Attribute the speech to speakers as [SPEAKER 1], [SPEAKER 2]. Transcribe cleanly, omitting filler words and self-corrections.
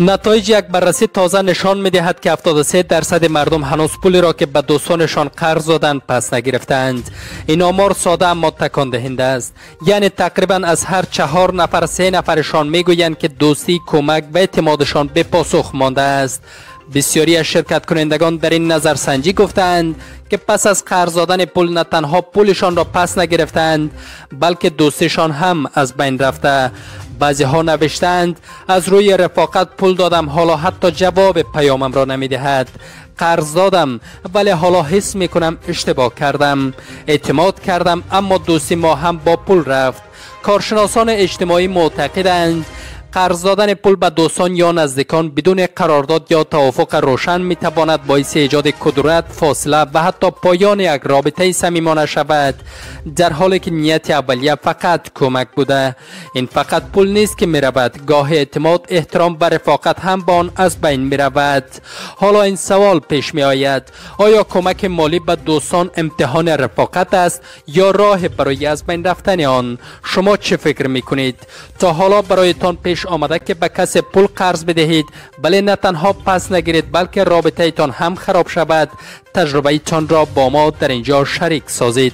[SPEAKER 1] نتایج یک بررسی تازه نشان می‌دهد که 73% مردم هنوز پولی را که به دوستانشان قرض دادند پس نگرفتند. این آمار ساده اما تکان دهنده است. یعنی تقریبا از هر 4 نفر 3 نفرشان میگویند که دوستی، کمک و اعتمادشان به پاسخ مانده است. بسیاری از شرکت کنندگان در این نظرسنجی گفتند که پس از قرض دادن پول نه تنها پولشان را پس نگرفتند بلکه دوستشان هم از بین رفته. بعضی ها نوشتند از روی رفاقت پول دادم، حالا حتی جواب پیامم را نمی دهد. قرض دادم ولی حالا حس می کنم اشتباه کردم. اعتماد کردم اما دوستی ما هم با پول رفت. کارشناسان اجتماعی معتقدند قرض دادن پول به دوستان یا نزدیکان بدون قرارداد یا توافق روشن می تواند باعث ایجاد کدورت، فاصله و حتی پایان یک رابطه صمیمانه شود، در حالی که نیت اولیه فقط کمک بوده. این فقط پول نیست که می رود، گاه اعتماد، احترام و رفاقت هم با آن از بین می رود. حالا این سوال پیش می آید: آیا کمک مالی به دوستان امتحان رفاقت است یا راه برای از بین رفتن آن؟ شما چه فکر می کنید؟ تا حالا برایتان پیش آمده که به کسی پول قرض بدهید بله نه تنها پس نگیرید بلکه رابطه تان هم خراب شود؟ تجربه تان را با ما در اینجا شریک سازید.